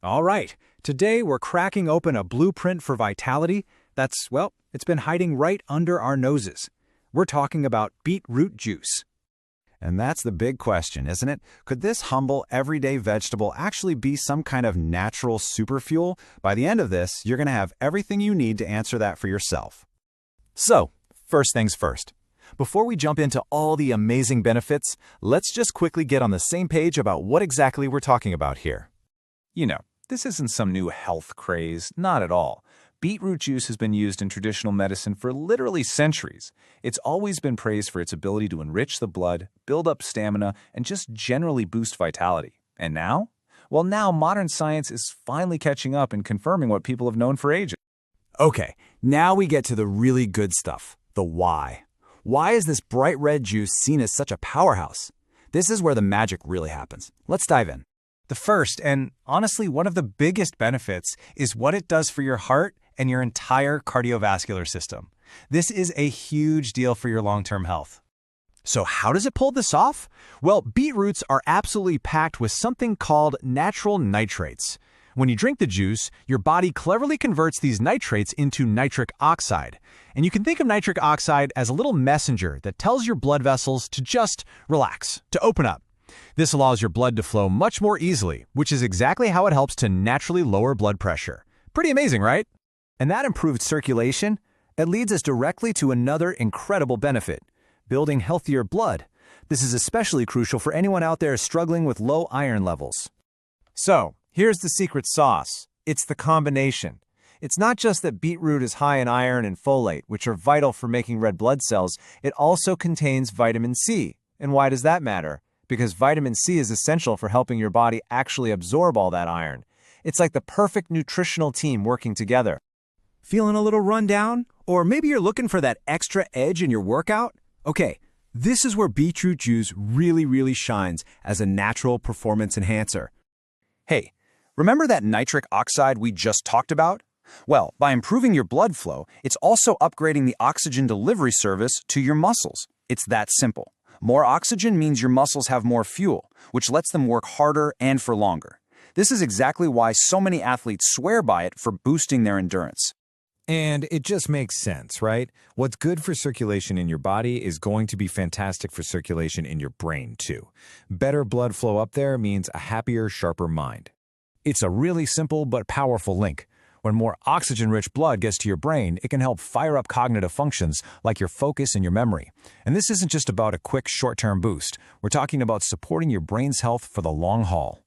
All right, today we're cracking open a blueprint for vitality that's, well, it's been hiding right under our noses. We're talking about beetroot juice. And that's the big question, isn't it? Could this humble, everyday vegetable actually be some kind of natural superfuel? By the end of this, you're going to have everything you need to answer that for yourself. So, first things first. Before we jump into all the amazing benefits, let's just quickly get on the same page about what exactly we're talking about here. You know, this isn't some new health craze, not at all. Beetroot juice has been used in traditional medicine for literally centuries. It's always been praised for its ability to enrich the blood, build up stamina, and just generally boost vitality. And now? Well, now modern science is finally catching up and confirming what people have known for ages. Okay, now we get to the really good stuff, the why. Why is this bright red juice seen as such a powerhouse? This is where the magic really happens. Let's dive in. The first, and honestly one of the biggest benefits, is what it does for your heart and your entire cardiovascular system. This is a huge deal for your long-term health. So how does it pull this off? Well, beetroots are absolutely packed with something called natural nitrates. When you drink the juice, your body cleverly converts these nitrates into nitric oxide. And you can think of nitric oxide as a little messenger that tells your blood vessels to just relax, to open up. This allows your blood to flow much more easily, which is exactly how it helps to naturally lower blood pressure. Pretty amazing, right? And that improved circulation, it leads us directly to another incredible benefit, building healthier blood. This is especially crucial for anyone out there struggling with low iron levels. So, here's the secret sauce. It's the combination. It's not just that beetroot is high in iron and folate, which are vital for making red blood cells. It also contains vitamin C. And why does that matter? Because vitamin C is essential for helping your body actually absorb all that iron. It's like the perfect nutritional team working together. Feeling a little run down? Or maybe you're looking for that extra edge in your workout? Okay, this is where beetroot juice really shines as a natural performance enhancer. Hey, remember that nitric oxide we just talked about? Well, by improving your blood flow, it's also upgrading the oxygen delivery service to your muscles. It's that simple. More oxygen means your muscles have more fuel, which lets them work harder and for longer. This is exactly why so many athletes swear by it for boosting their endurance. And it just makes sense, right? What's good for circulation in your body is going to be fantastic for circulation in your brain, too. Better blood flow up there means a happier, sharper mind. It's a really simple but powerful link. When more oxygen-rich blood gets to your brain, it can help fire up cognitive functions like your focus and your memory. And this isn't just about a quick short-term boost. We're talking about supporting your brain's health for the long haul.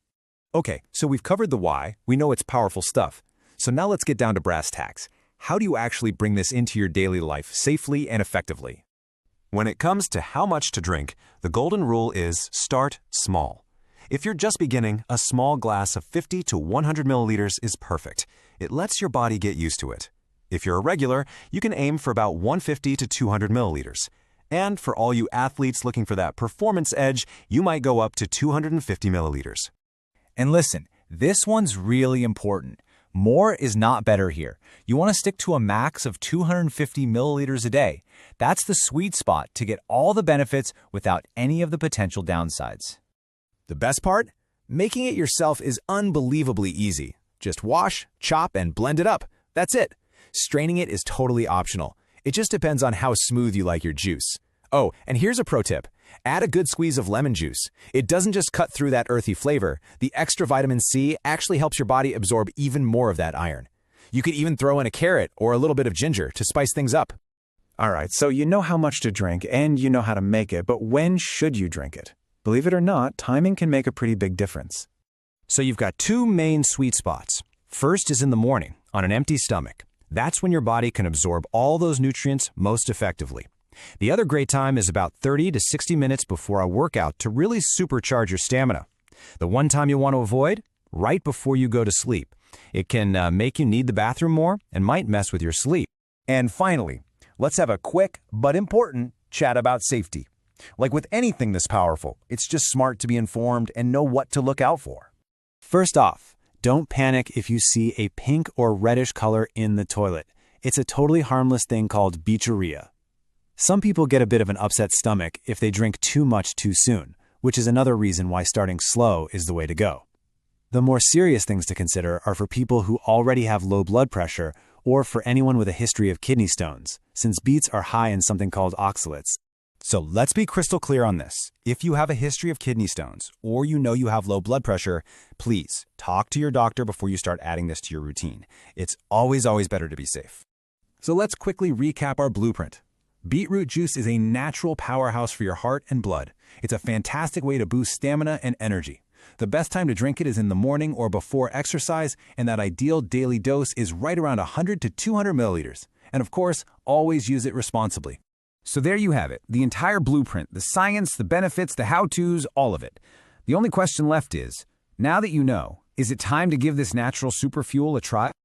Okay, so we've covered the why. We know it's powerful stuff. So now let's get down to brass tacks. How do you actually bring this into your daily life safely and effectively? When it comes to how much to drink, the golden rule is start small. If you're just beginning, a small glass of 50 to 100 milliliters is perfect. It lets your body get used to it. If you're a regular, you can aim for about 150 to 200 milliliters. And for all you athletes looking for that performance edge, you might go up to 250 milliliters. And listen, this one's really important. More is not better here. You want to stick to a max of 250 milliliters a day. That's the sweet spot to get all the benefits without any of the potential downsides. The best part? Making it yourself is unbelievably easy. Just wash, chop, and blend it up. That's it. Straining it is totally optional. It just depends on how smooth you like your juice. Oh, and here's a pro tip. Add a good squeeze of lemon juice. It doesn't just cut through that earthy flavor. The extra vitamin C actually helps your body absorb even more of that iron. You could even throw in a carrot or a little bit of ginger to spice things up. All right, so you know how much to drink and you know how to make it, but when should you drink it? Believe it or not, timing can make a pretty big difference. So you've got two main sweet spots. First is in the morning, on an empty stomach. That's when your body can absorb all those nutrients most effectively. The other great time is about 30 to 60 minutes before a workout to really supercharge your stamina. The one time you want to avoid? Right before you go to sleep. It can make you need the bathroom more and might mess with your sleep. And finally, let's have a quick but important chat about safety. Like with anything this powerful, it's just smart to be informed and know what to look out for. First off, don't panic if you see a pink or reddish color in the toilet. It's a totally harmless thing called beetroot. Some people get a bit of an upset stomach if they drink too much too soon, which is another reason why starting slow is the way to go. The more serious things to consider are for people who already have low blood pressure or for anyone with a history of kidney stones, since beets are high in something called oxalates. So let's be crystal clear on this. If you have a history of kidney stones or you know you have low blood pressure, please talk to your doctor before you start adding this to your routine. It's always better to be safe. So let's quickly recap our blueprint. Beetroot juice is a natural powerhouse for your heart and blood. It's a fantastic way to boost stamina and energy. The best time to drink it is in the morning or before exercise, and that ideal daily dose is right around 100 to 200 milliliters. And of course, always use it responsibly. So there you have it, the entire blueprint, the science, the benefits, the how-tos, all of it. The only question left is, now that you know, is it time to give this natural superfuel a try?